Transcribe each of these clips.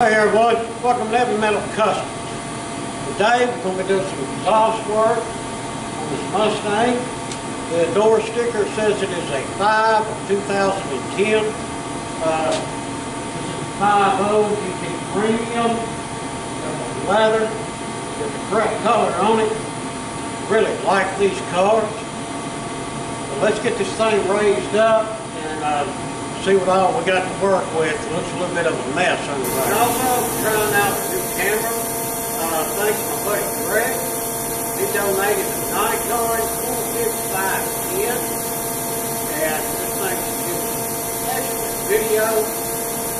Hey everyone, welcome to Heavy Metal Customs. Today we're going to be doing some exhaust work on this Mustang. The door sticker says it is a 5 of 2010. This is 5.0 GT Premium, leather, with the correct color on it. Really like these cars. So let's get this thing raised up and see what all we got to work with. It looks a little bit of a mess under there. And also, trying out the new camera. Thanks to my buddy Greg. He donated a Nikon 4510. And this thing is excellent video.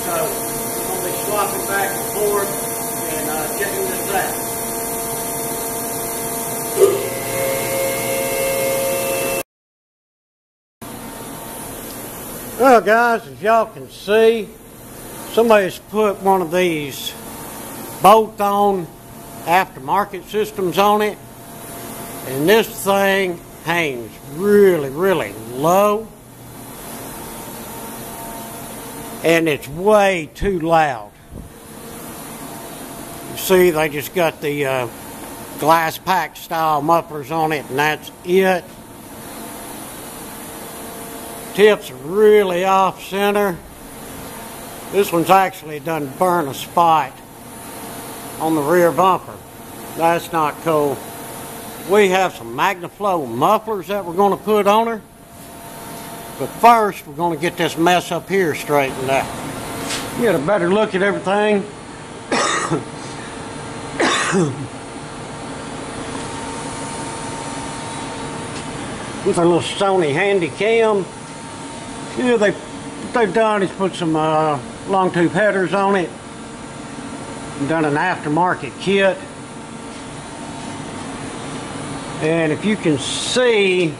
So, we're going to be swapping back and forth and checking this out. Well guys, as y'all can see, somebody's put one of these bolt-on aftermarket systems on it, and this thing hangs really low, and it's way too loud. You see, they just got the glass pack style mufflers on it, and that's it. Tips are really off center. This one's actually done burn a spot on the rear bumper. That's not cool. We have some MagnaFlow mufflers that we're going to put on her. But first, we're going to get this mess up here straightened out. Get a better look at everything. With our little Sony Handycam. Yeah, what they've done is put some long tube headers on it and done an aftermarket kit. And if you can see,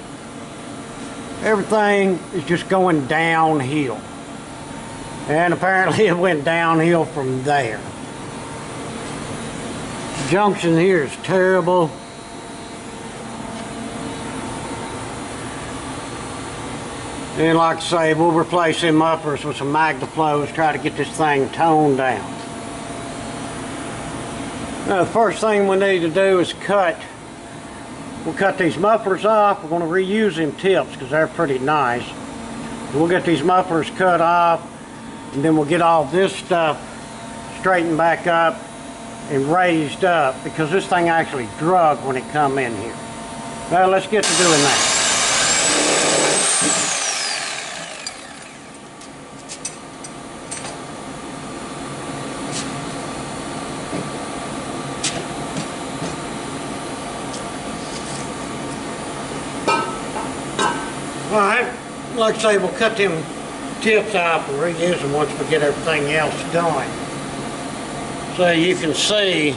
everything is just going downhill. And apparently it went downhill from there. The junction here is terrible. And like I say, we'll replace them mufflers with some MagnaFlows, try to get this thing toned down. Now the first thing we need to do is we'll cut these mufflers off. We're going to reuse them tips because they're pretty nice. We'll get these mufflers cut off, and then we'll get all this stuff straightened back up and raised up, because this thing actually drug when it come in here. Well, let's get to doing that. Alright, like I say, we'll cut them tips off and reuse them once we get everything else done. So you can see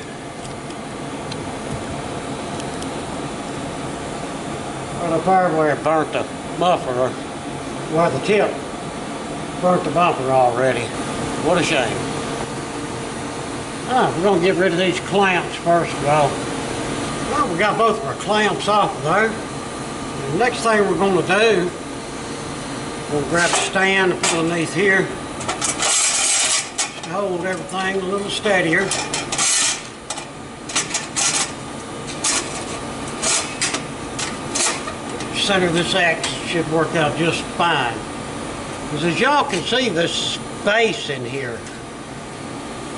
right up there where it burnt the muffler, where the tip burnt the bumper already. What a shame. We're going to get rid of these clamps first of all. Well, we got both of our clamps off of there. The next thing we're going to do, we'll grab a stand and put it underneath here to hold everything a little steadier. Center this X should work out just fine. Because as y'all can see, this space in here,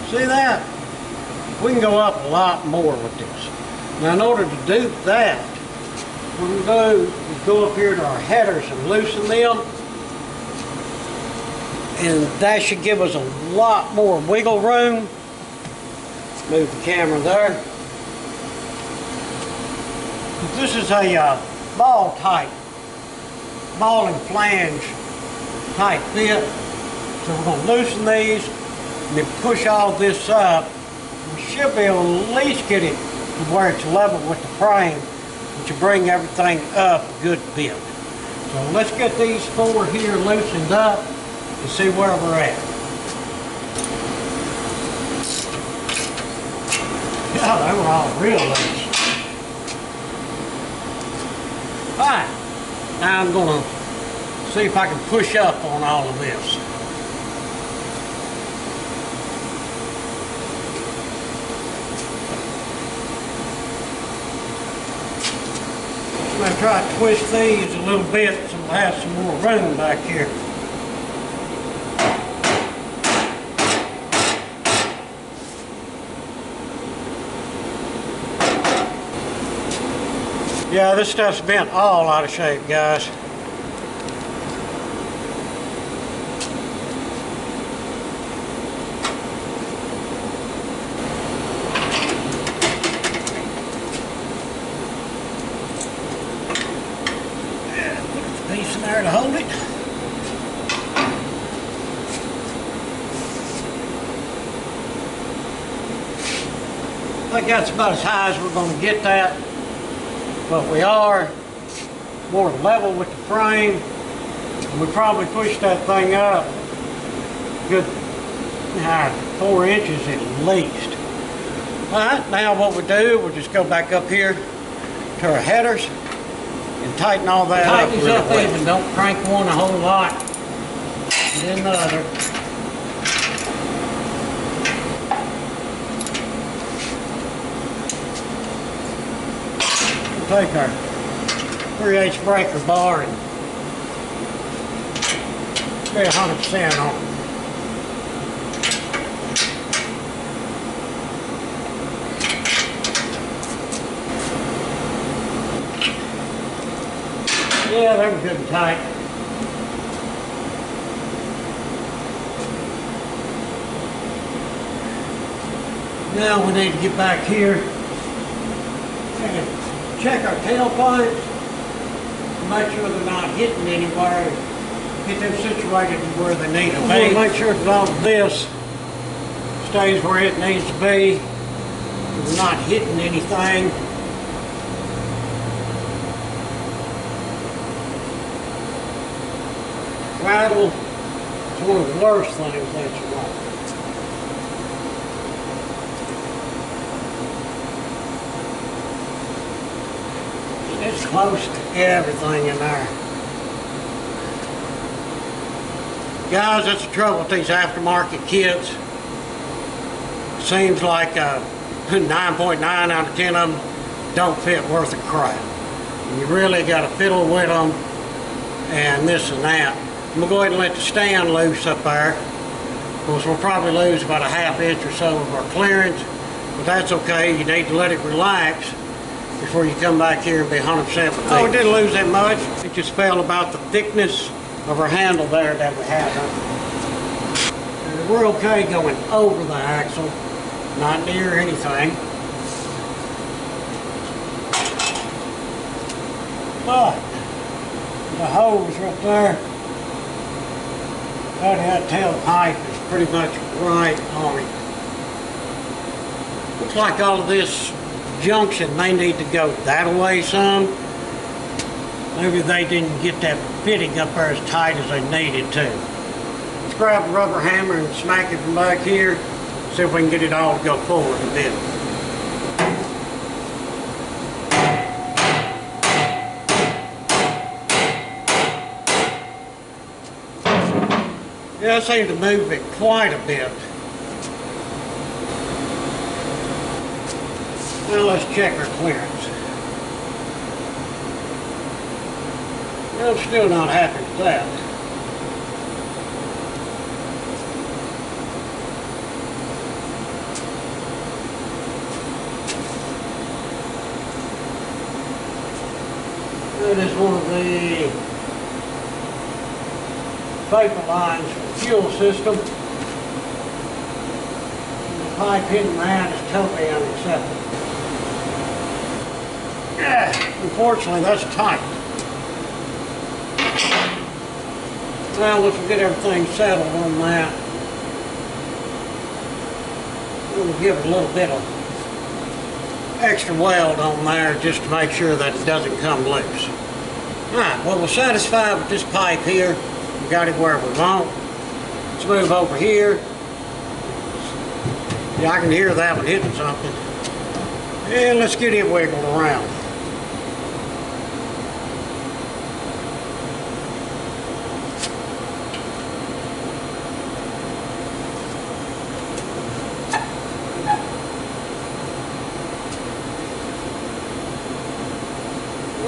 see that? We can go up a lot more with this. Now in order to do that, what we'll do is go up here to our headers and loosen them, and that should give us a lot more wiggle room. Move the camera there. This is a ball and flange type fit, so we're going to loosen these and then push all this up. We should be able to at least get it to where it's level with the frame, to bring everything up a good bit. So let's get these four here loosened up and see where we're at. Yeah, they were all real loose. Alright, now I'm going to see if I can push up on all of this. I'm going to try to twist these a little bit so we'll have some more room back here. Yeah, this stuff's bent all out of shape, guys. Piece in there to hold it. I think that's about as high as we're going to get that, but we are more level with the frame. We probably pushed that thing up a good 4 inches at least. Alright, now what we do, we'll just go back up here to our headers and tighten all that up real quick. Even don't crank one a whole lot, and then the other. We'll take our 3/8 breaker bar and be 100% on it. Yeah, they were good and tight. Now we need to get back here and check our tailpipes and make sure they're not hitting anywhere. Get them situated where they need to be. Make sure that all of this stays where it needs to be. We're not hitting anything. Rattle is one of the worst things that you want. It's close to everything in there. Guys, that's the trouble with these aftermarket kits. Seems like 9.9 out of 10 of them don't fit worth a crap. And you really got to fiddle with them and this and that. I'm going to go ahead and let the stand loose up there. Of course, we'll probably lose about a 1/2 inch or so of our clearance, but that's okay. You need to let it relax before you come back here and be 100% with it. Oh, we didn't lose that much. It just fell about the thickness of our handle there that we had. And we're okay going over the axle, not near anything. But the hose right there, that tailpipe is pretty much right on it. Looks like all of this junction may need to go that way some. Maybe they didn't get that fitting up there as tight as they needed to. Let's grab a rubber hammer and smack it from back here. See if we can get it all to go forward a bit. Yeah, I seem to move it quite a bit. Now let's check our clearance. Well, I'm still not happy with that. That is one of the vapor lines for the fuel system. And the pipe hitting that is totally unacceptable. Unfortunately, that's tight. Well, let's get everything settled on that. We'll give it a little bit of extra weld on there just to make sure that it doesn't come loose. Alright, well, we're satisfied with this pipe here. We got it where we want. Let's move over here. Yeah, I can hear that one hitting something. And let's get it wiggled around.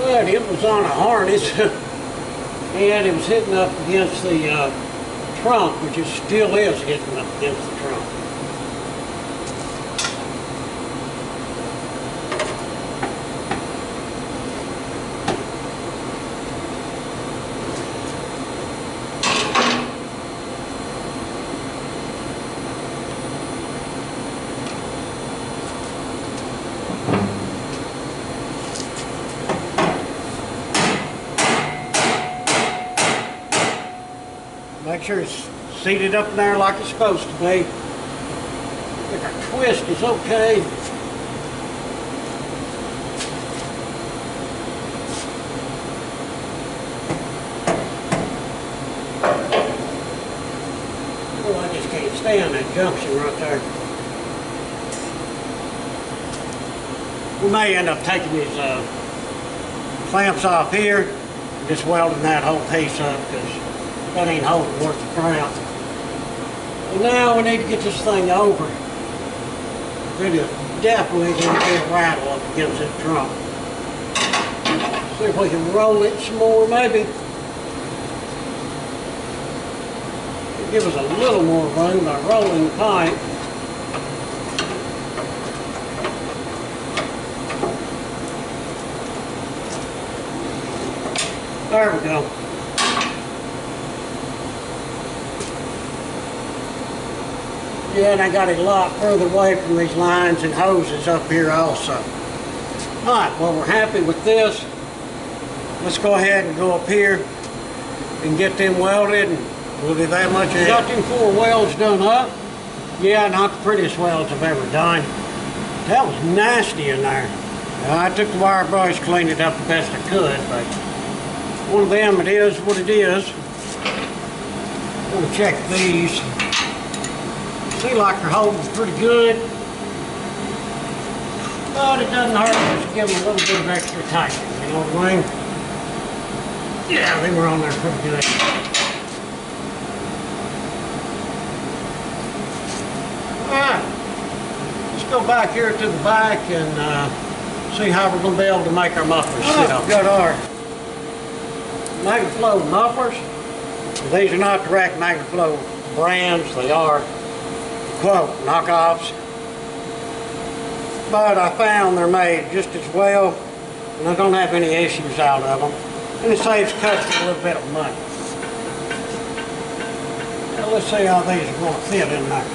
But it was on a harness and it was hitting up against the trunk, which it still is hitting up against the trunk. Make sure it's seated up in there like it's supposed to be. If our twist is okay. Oh, I just can't stand that junction right there. We may end up taking these clamps off here and just welding that whole piece up, because that ain't holding worth the crap. Well, now we need to get this thing over. It is definitely going to be a rattle up against that trunk. See if we can roll it some more, maybe. It'll give us a little more room by rolling the pipe. There we go. Yeah, and I got it a lot further away from these lines and hoses up here also. Alright, well, we're happy with this. Let's go ahead and go up here and get them welded, and we'll do that much ahead. Got them 4 welds done up. Yeah, not the prettiest welds I've ever done. That was nasty in there. I took the wire brush, cleaned it up the best I could, but one of them, it is what it is. I'm going to check these. Seem like they're holding pretty good, but it doesn't hurt just to give them a little bit of extra tightening, you know what I mean? Yeah, they were on there pretty good. Alright, let's go back here to the back and see how we're going to be able to make our mufflers sit up. We've got our MagnaFlow mufflers. These are not direct MagnaFlow brands, they are quote knockoffs, but I found they're made just as well and I don't have any issues out of them, and it saves customers a little bit of money. Now let's see how these are going to fit in there.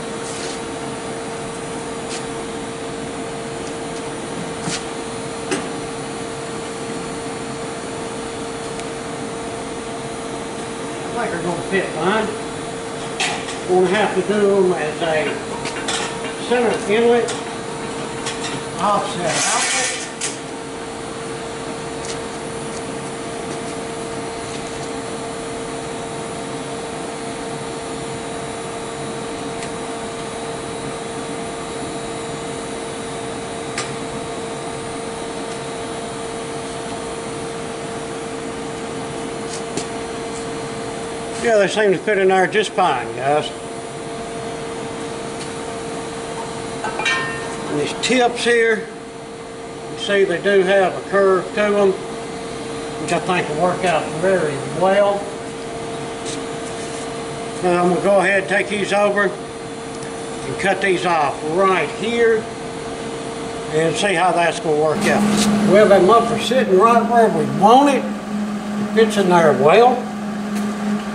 I think they're going to fit fine. We're going to have to do them as a center inlet, offset outlet. Yeah, they seem to fit in there just fine, guys. And these tips here, you see they do have a curve to them, which I think will work out very well. Now I'm going to go ahead and take these over and cut these off right here and see how that's going to work out. Well, that muffler's sitting right where we want it. It fits in there well.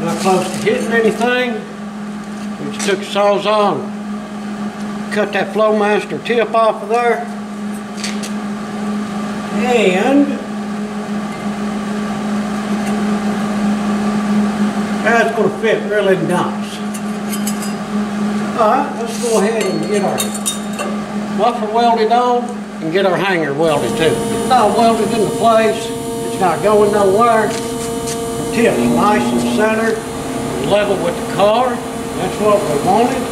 Not close to hitting anything. We just took the sawzall and cut that Flowmaster tip off of there. And that's going to fit really nice. Alright, let's go ahead and get our muffler welded on and get our hanger welded too. It's not welded into place. It's not going nowhere. Tip's nice and centered, level with the car. That's what we wanted.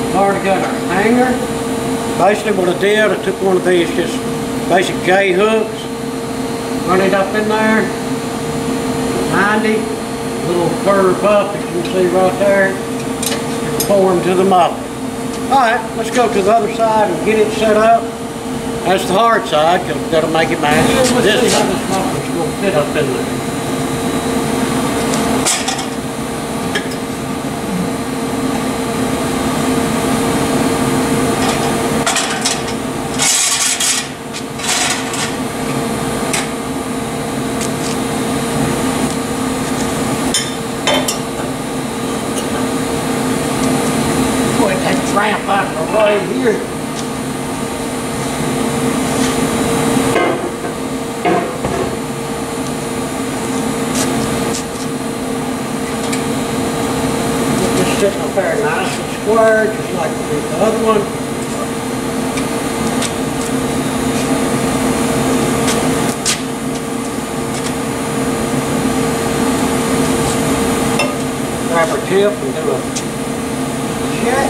We've already got our hanger. Basically what I did, I took one of these just basic J hooks, run it up in there, 90, little curve up, as you can see right there, and form to the muffler. Alright, let's go to the other side and get it set up, That's the hard side, because that'll make it match this side. This muffler's going to fit up in there. Go ahead and take the ramp out of the way here. Sitting up there nice and square, just like the other one. Grab our tip and do a check.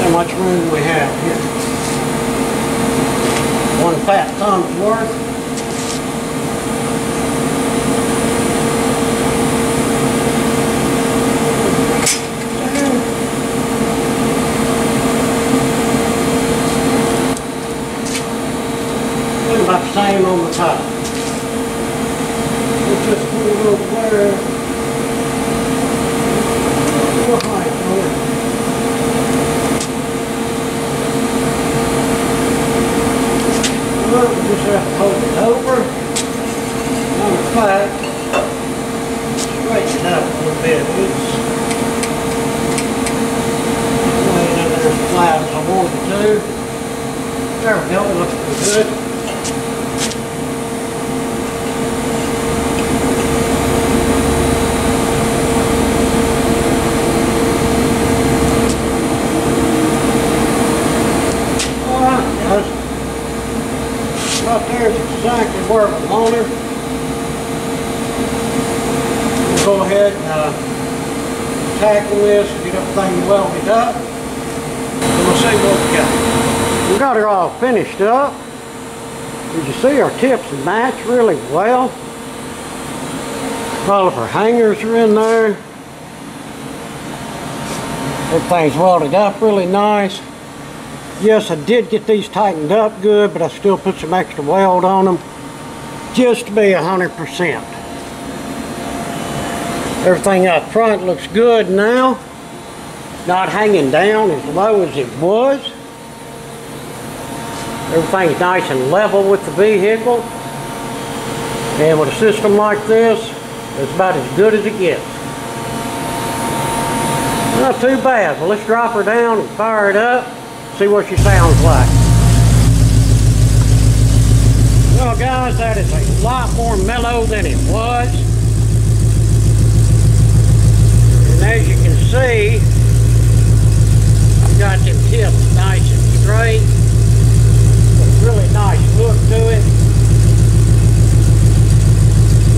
How much room we have here? One fat thumb's worth. And about the same on the top. We'll just put a little glare. We just have to hold it over on the flat, straighten it up a little bit. It's laying in there as flat as I want it to. There we go, it looks pretty good. Right there is exactly where we want her. We'll go ahead and tackle this and get everything welded up. And we'll see what we got. We got her all finished up. As you see, our tips match really well. All of our hangers are in there. Everything's welded up really nice. Yes, I did get these tightened up good, but I still put some extra weld on them just to be 100%. Everything up front looks good now. Not hanging down as low as it was. Everything's nice and level with the vehicle. And with a system like this, it's about as good as it gets. Not too bad. Well, let's drop her down and fire it up. See what she sounds like. Well guys, that is a lot more mellow than it was. And as you can see, I've got them tips nice and straight. With a really nice look to it.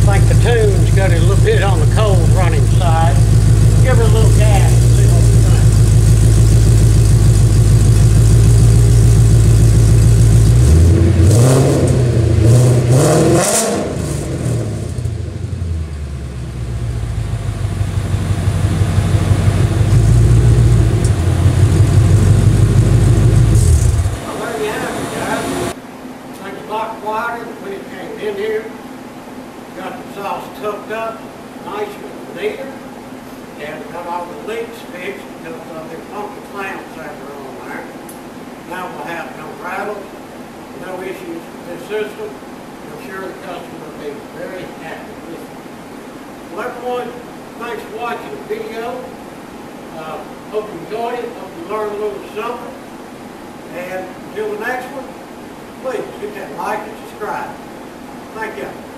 I think the tune's got it a little bit on the cold running side. Give her a little gas and see what we think. In here, got the exhaust tucked up, nice and neater, and got all the leaks fixed because of the funky clamps that are on there. Now we'll have no rattles, no issues with this system. I'm sure the customer will be very happy with it. Well everyone, thanks for watching the video. Hope you enjoyed it, hope you learned a little something. And until the next one, please hit that like and subscribe. Thank you.